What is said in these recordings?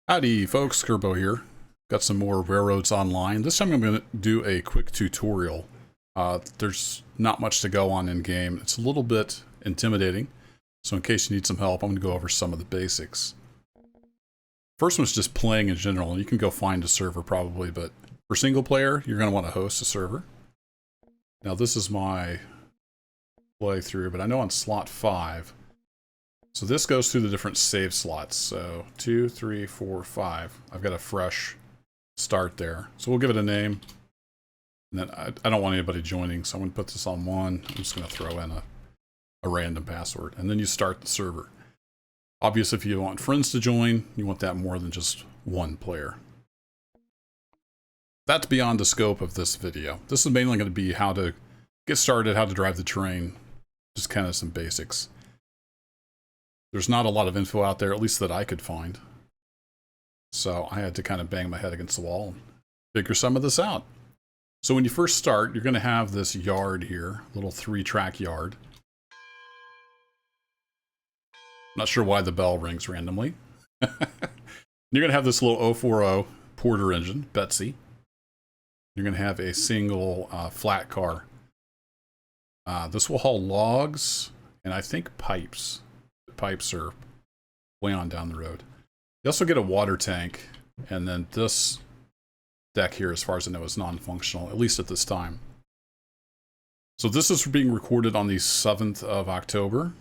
Howdy folks, Kerbo here. Got some more railroads online. This time I'm going to do a quick tutorial. There's not much to go on in game. It's a little bit intimidating. So in case you need some help, I'm going to go over some of the basics. First one's just playing in general. You can go find a server probably, but for single player, you're going to want to host a server. Now this is my playthrough, but I know on slot 5, so this goes through the different save slots. So 2, 3, 4, 5. I've got a fresh start there. So we'll give it a name. And then I don't want anybody joining, so I'm going to put this on 1. I'm just going to throw in a random password. And then you start the server. Obviously, if you want friends to join, you want that more than just one player. That's beyond the scope of this video. This is mainly going to be how to get started, how to drive the train, just kind of some basics. There's not a lot of info out there, at least that I could find. So I had to kind of bang my head against the wall and figure some of this out. So when you first start, you're going to have this yard here, little 3-track yard. Not sure why the bell rings randomly. You're going to have this little 040 Porter engine, Betsy. You're going to have a single flat car. This will haul logs and I think pipes. Pipes are way on down the road. You also get a water tank, and then this deck here, as far as I know, is non-functional, at least at this time. So this is being recorded on the 7th of October,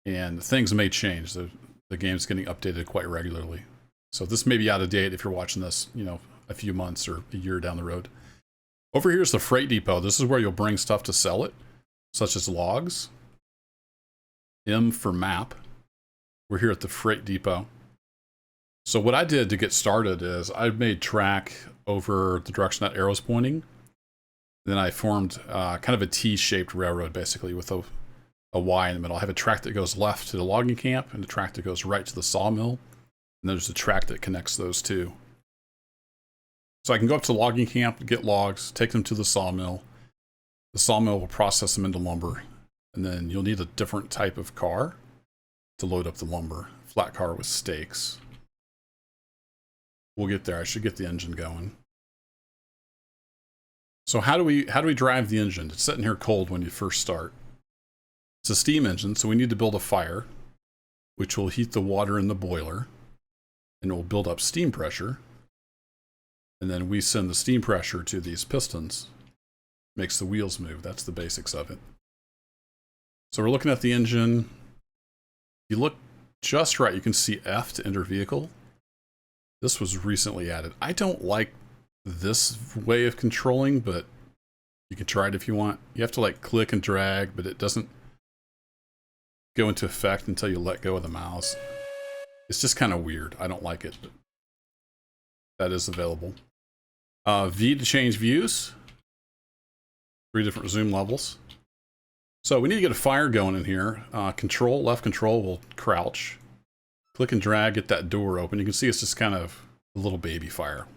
and things may change. The game's getting updated quite regularly. So this may be out of date if you're watching this, you know, a few months or a year down the road. Over here is the freight depot. This is where you'll bring stuff to sell it, such as logs. M for map. We're here at the freight depot. So what I did to get started is I made track over the direction that arrow's pointing. Then I formed kind of a T-shaped railroad, basically, with a Y in the middle. I have a track that goes left to the logging camp and a track that goes right to the sawmill. And there's a track that connects those two. So I can go up to the logging camp, get logs, take them to the sawmill. The sawmill will process them into lumber. And then you'll need a different type of car to load up the lumber. Flat car with stakes. We'll get there. I should get the engine going. So how do we drive the engine? It's sitting here cold when you first start. It's a steam engine, so we need to build a fire, which will heat the water in the boiler, and it will build up steam pressure. And then we send the steam pressure to these pistons. Makes the wheels move. That's the basics of it. So we're looking at the engine. If you look just right, you can see F to enter vehicle. This was recently added. I don't like this way of controlling, but you can try it if you want. You have to like click and drag, but it doesn't go into effect until you let go of the mouse. It's just kind of weird. I don't like it, but that is available. V to change views. 3 different zoom levels. So we need to get a fire going in here. Control, left control will crouch. Click and drag, get that door open. You can see it's just kind of a little baby fire.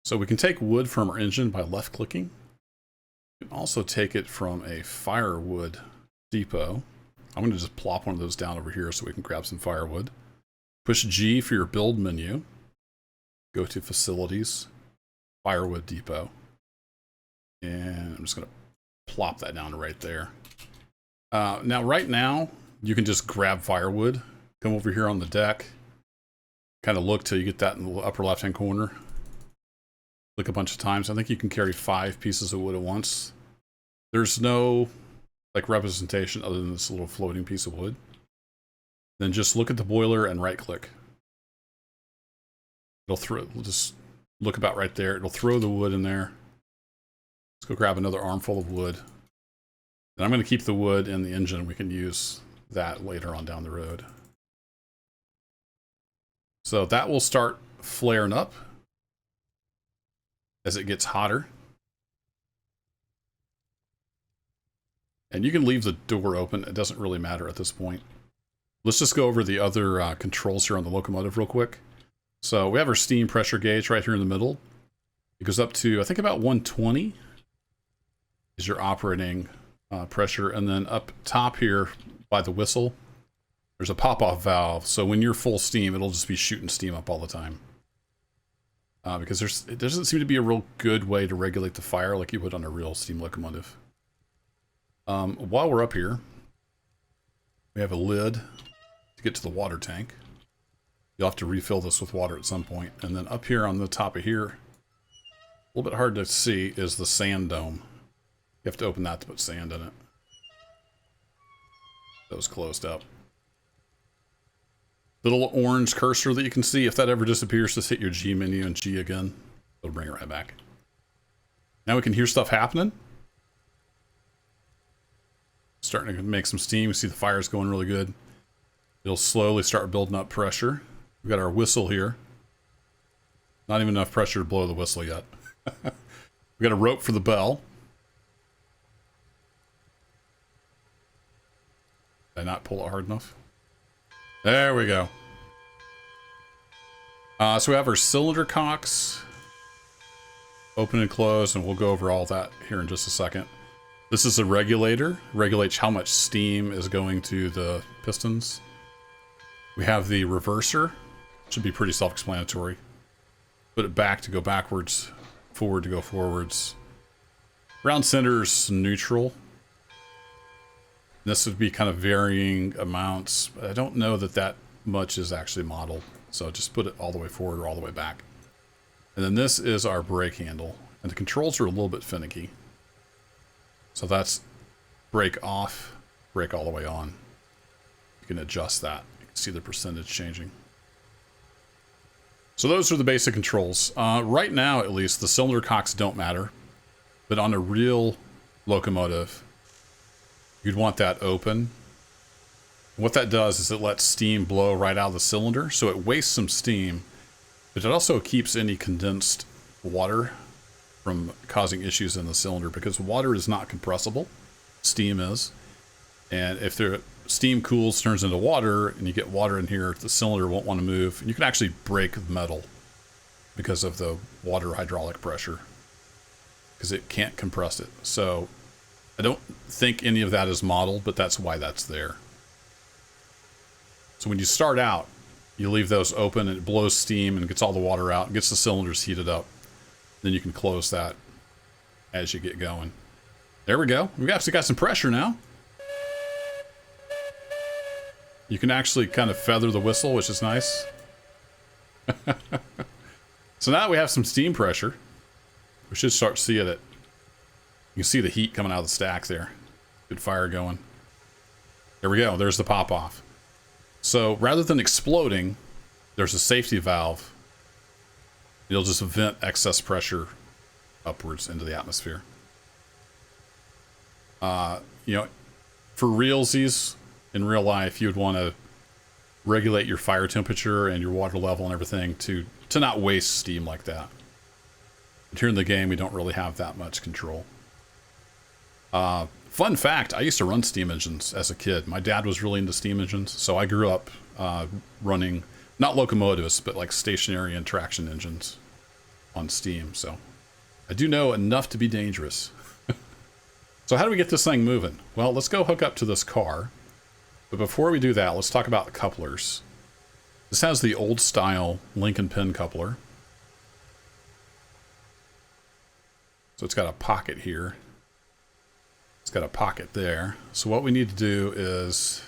So we can take wood from our engine by left clicking. We can also take it from a firewood depot. I'm going to just plop one of those down over here so we can grab some firewood. Push G for your build menu. Go to facilities, firewood depot. And I'm just going to plop that down right there. Right now, you can just grab firewood, come over here on the deck, kind of look till you get that in the upper left-hand corner. Click a bunch of times. I think you can carry 5 pieces of wood at once. There's no like representation other than this little floating piece of wood. Then just look at the boiler and right-click. We'll just look about right there. It'll throw the wood in there. Let's go grab another armful of wood. And I'm going to keep the wood in the engine. We can use that later on down the road. So that will start flaring up as it gets hotter. And you can leave the door open. It doesn't really matter at this point. Let's just go over the other controls here on the locomotive real quick. So we have our steam pressure gauge right here in the middle. It goes up to, I think, about 120 is your operating pressure. And then up top here by the whistle, There's a pop-off valve, so when you're full steam, it'll just be shooting steam up all the time. Because it doesn't seem to be a real good way to regulate the fire like you would on a real steam locomotive. While we're up here, we have a lid to get to the water tank. You'll have to refill this with water at some point. And then up here on the top of here, a little bit hard to see, is the sand dome. You have to open that to put sand in it. That was closed up. Little orange cursor that you can see, if that ever disappears, just hit your G menu and G again. It'll bring it right back. Now we can hear stuff happening. Starting to make some steam. You see the fire's going really good. It'll slowly start building up pressure. We've got our whistle here. Not even enough pressure to blow the whistle yet. We got a rope for the bell. Did I not pull it hard enough? There we go. So we have our cylinder cocks open and close, and we'll go over all that here in just a second. This is a regulator. Regulates how much steam is going to the pistons. We have the reverser. Should be pretty self-explanatory. Put it back to go backwards, forward to go forwards. Round center's neutral. This would be kind of varying amounts, but I don't know that that much is actually modeled. So just put it all the way forward or all the way back. And then this is our brake handle. And the controls are a little bit finicky. So that's brake off, brake all the way on. You can adjust that. You can see the percentage changing. So those are the basic controls. Right now, at least, the cylinder cocks don't matter. But on a real locomotive, you'd want that open. What that does is it lets steam blow right out of the cylinder, so it wastes some steam, but it also keeps any condensed water from causing issues in the cylinder, because water is not compressible, steam is. And if the steam cools, turns into water, and you get water in here, the cylinder won't want to move. And you can actually break metal because of the water hydraulic pressure, because it can't compress it. So I don't think any of that is modeled, but that's why that's there. So when you start out, you leave those open and it blows steam and gets all the water out and gets the cylinders heated up. Then you can close that as you get going. There we go. We've actually got some pressure now. You can actually kind of feather the whistle, which is nice. So now we have some steam pressure. We should start seeing it. You can see the heat coming out of the stack there. Good fire going. There we go. There's the pop-off. So rather than exploding, there's a safety valve. It'll just vent excess pressure upwards into the atmosphere. You know, for realsies, in real life, you would want to regulate your fire temperature and your water level and everything to not waste steam like that. But here in the game, we don't really have that much control. Fun fact, I used to run steam engines as a kid. My dad was really into steam engines, so I grew up running, not locomotives, but like stationary and traction engines on steam. So I do know enough to be dangerous. So how do we get this thing moving? Well, let's go hook up to this car. But before we do that, let's talk about the couplers. This has the old style link and pin coupler. So it's got a pocket here. It's got a pocket there. So what we need to do is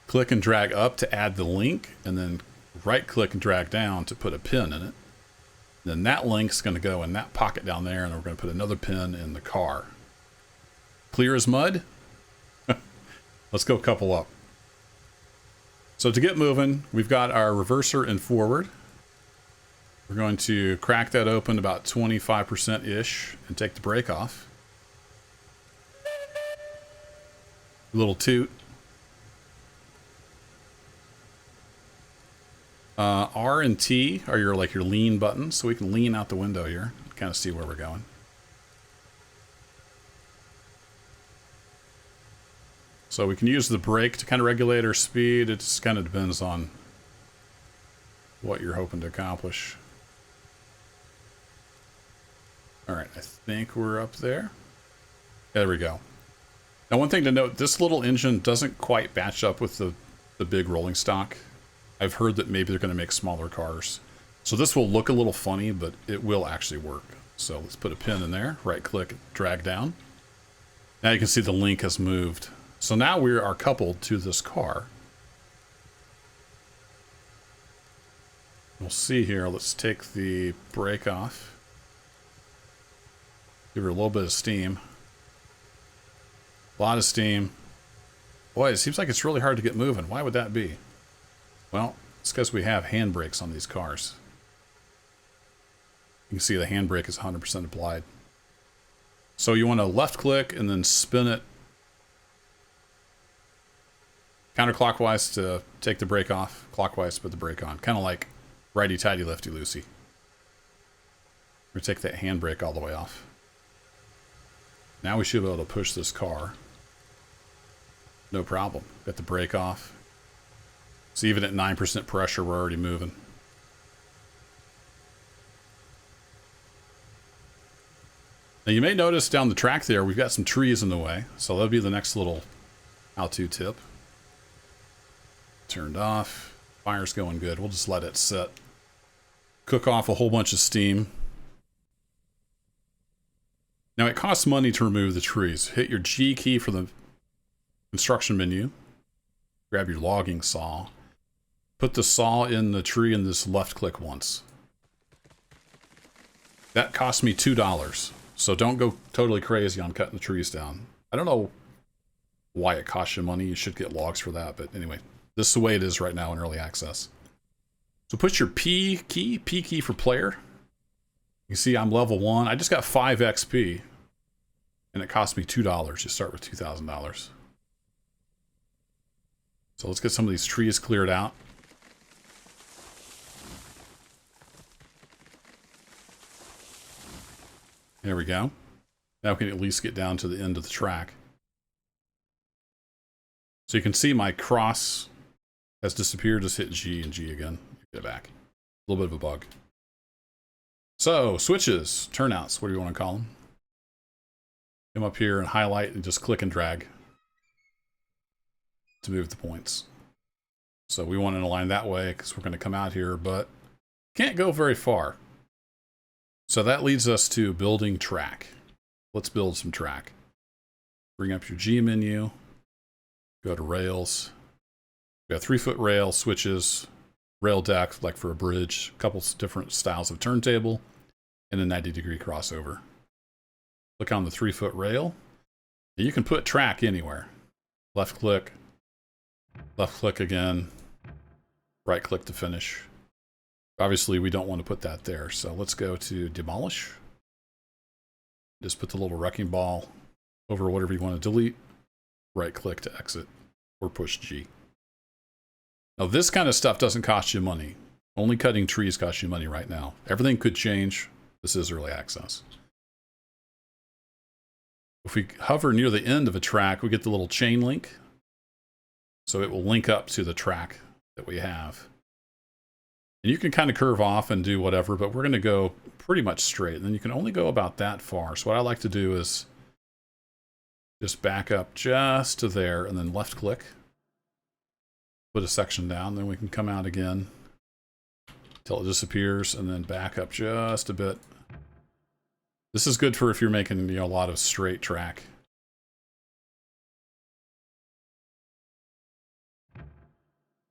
click and drag up to add the link, and then right click and drag down to put a pin in it. Then that link's going to go in that pocket down there, and then we're going to put another pin in the car. Clear as mud? Let's go couple up. So to get moving, we've got our reverser in forward. We're going to crack that open about 25%-ish and take the brake off. A little toot. R and T are your lean buttons, so we can lean out the window here, kind of see where we're going. So we can use the brake to kind of regulate our speed. It just kind of depends on what you're hoping to accomplish. All right, I think we're up there. There we go. Now, one thing to note, this little engine doesn't quite match up with the big rolling stock. I've heard that maybe they're going to make smaller cars. So this will look a little funny, but it will actually work. So let's put a pin in there, right click, drag down. Now you can see the link has moved. So now we are coupled to this car. We'll see here, let's take the brake off. Give her a little bit of steam. A lot of steam. Boy, it seems like it's really hard to get moving. Why would that be? Well, it's because we have handbrakes on these cars. You can see the handbrake is 100% applied. So you want to left click and then spin it counterclockwise to take the brake off, clockwise to put the brake on. Kind of like righty-tighty, lefty-loosey. We're going to take that handbrake all the way off. Now we should be able to push this car. No problem. Got the brake off. So even at 9% pressure, we're already moving. Now you may notice down the track there, we've got some trees in the way. So that'll be the next little how-to tip. Turned off. Fire's going good. We'll just let it sit. Cook off a whole bunch of steam. Now it costs money to remove the trees. Hit your G key for the construction menu. Grab your logging saw. Put the saw in the tree and just left click once. That cost me $2. So don't go totally crazy on cutting the trees down. I don't know why it costs you money. You should get logs for that. But anyway, this is the way it is right now in early access. So put your P key for player. You see I'm level 1. I just got 5 XP. And it cost me $2. You start with $2,000. So let's get some of these trees cleared out. There we go. Now we can at least get down to the end of the track. So you can see my cross has disappeared. Just hit G and G again. Get it back. A little bit of a bug. So, switches, turnouts, what do you want to call them? Come up here and highlight and just click and drag to move the points. So we want to align that way because we're going to come out here, but can't go very far. So that leads us to building track. Let's build some track. Bring up your G menu, go to rails. We got 3-foot rail, switches, rail deck, like for a bridge, a couple different styles of turntable, and a 90-degree crossover. Click on the 3-foot rail. You can put track anywhere. Left click again, right click to finish. Obviously, we don't want to put that there, so let's go to demolish. Just put the little wrecking ball over whatever you want to delete. Right click to exit, or push G. Now this kind of stuff doesn't cost you money. Only cutting trees costs you money right now. Everything could change. This is early access. If we hover near the end of a track, we get the little chain link. So it will link up to the track that we have. And you can kind of curve off and do whatever, but we're going to go pretty much straight. And then you can only go about that far. So what I like to do is just back up just to there and then left click. Put a section down, then we can come out again until it disappears and then back up just a bit. This is good for if you're making, a lot of straight track.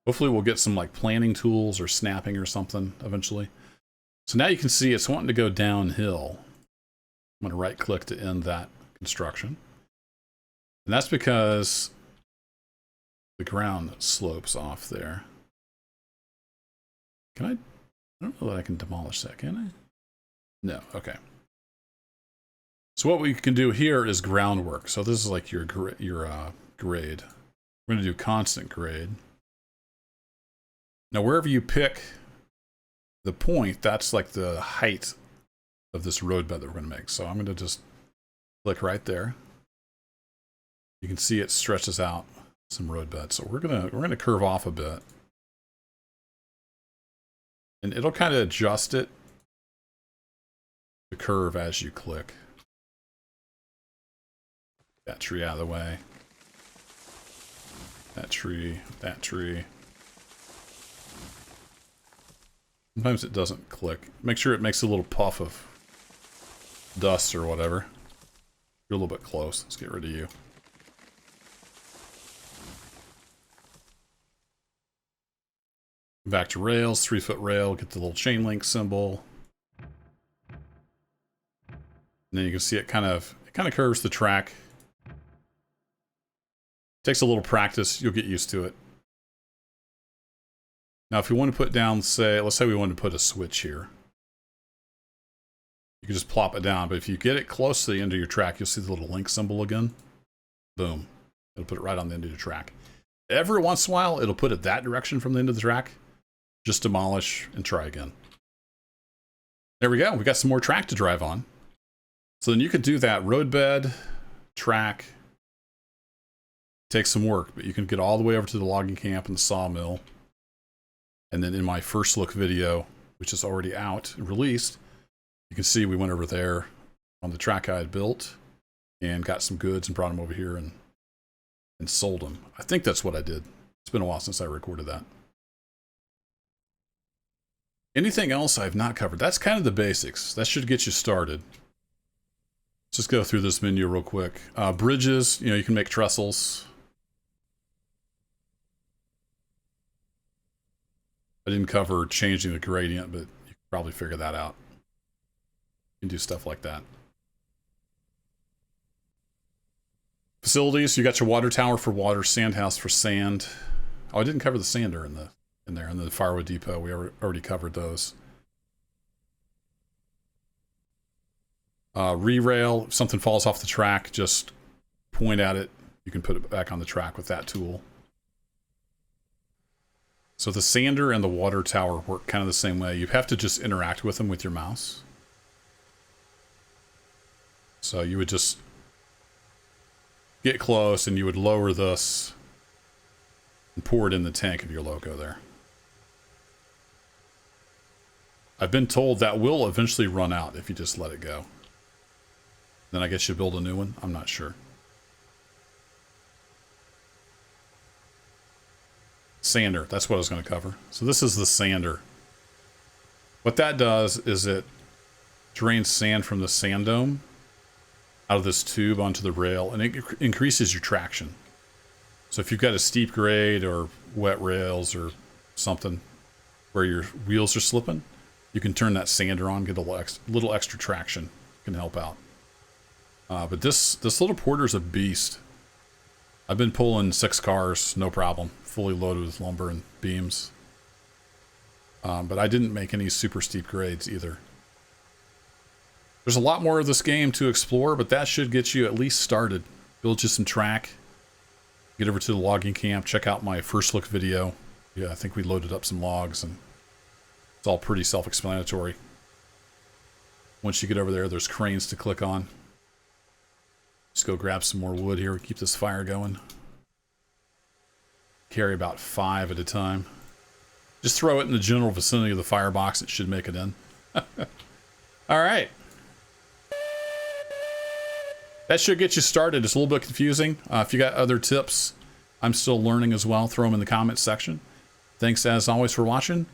Hopefully we'll get some like planning tools or snapping or something eventually. So now you can see it's wanting to go downhill. I'm going to right click to end that construction. And that's because the ground slopes off there. Can I don't know that I can demolish that, can I? No, okay. So what we can do here is groundwork. So this is like your grade. We're going to do constant grade. Now wherever you pick the point, that's like the height of this road bed that we're going to make. So I'm going to just click right there. You can see it stretches out some road bed. So we're gonna curve off a bit. And it'll kind of adjust it, the curve, as you click. That tree out of the way. That tree, that tree. Sometimes it doesn't click. Make sure it makes a little puff of dust or whatever. You're a little bit close. Let's get rid of you. Back to rails, 3-foot rail, get the little chain link symbol. And then you can see it kind of curves the track. Takes a little practice, you'll get used to it. Now if you want to put down, say, let's say we wanted to put a switch here. You can just plop it down, but if you get it close to the end of your track, you'll see the little link symbol again. Boom. It'll put it right on the end of the track. Every once in a while, it'll put it that direction from the end of the track. Just demolish and try again. There we go. We got some more track to drive on. So then you could do that roadbed, track. Takes some work, but you can get all the way over to the logging camp and the sawmill. And then in my first look video, which is already out and released, you can see we went over there on the track I had built and got some goods and brought them over here and sold them. I think that's what I did. It's been a while since I recorded that. Anything else I've not covered? That's kind of the basics. That should get you started. Let's just go through this menu real quick. Bridges, you can make trestles. I didn't cover changing the gradient, but you can probably figure that out. You can do stuff like that. Facilities, you got your water tower for water, sand house for sand. Oh, I didn't cover the sander in there, and the firewood depot. We already covered those. Re-rail, if something falls off the track, just point at it. You can put it back on the track with that tool. So the sander and the water tower work kind of the same way. You have to just interact with them with your mouse. So you would just get close and you would lower this and pour it in the tank of your loco there. I've been told that will eventually run out if you just let it go. Then I guess you build a new one. I'm not sure. Sander, that's what I was going to cover. So this is the sander. What that does is it drains sand from the sand dome out of this tube onto the rail, and it increases your traction. So if you've got a steep grade or wet rails or something where your wheels are slipping, you can turn that sander on, get a little extra traction. Can help out. But this little porter's a beast. I've been pulling 6 cars, no problem, fully loaded with lumber and beams. But I didn't make any super steep grades either. There's a lot more of this game to explore, but that should get you at least started. Build you some track. Get over to the logging camp. Check out my first look video. Yeah, I think we loaded up some logs, and it's all pretty self-explanatory. Once you get over there, there's cranes to click on. Just go grab some more wood here. Keep this fire going. Carry about 5 at a time. Just throw it in the general vicinity of the firebox. It should make it in. All right. That should get you started. It's a little bit confusing. If you got other tips, I'm still learning as well. Throw them in the comments section. Thanks as always for watching,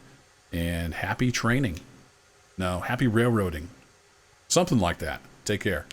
and happy training. No, happy railroading. Something like that. Take care.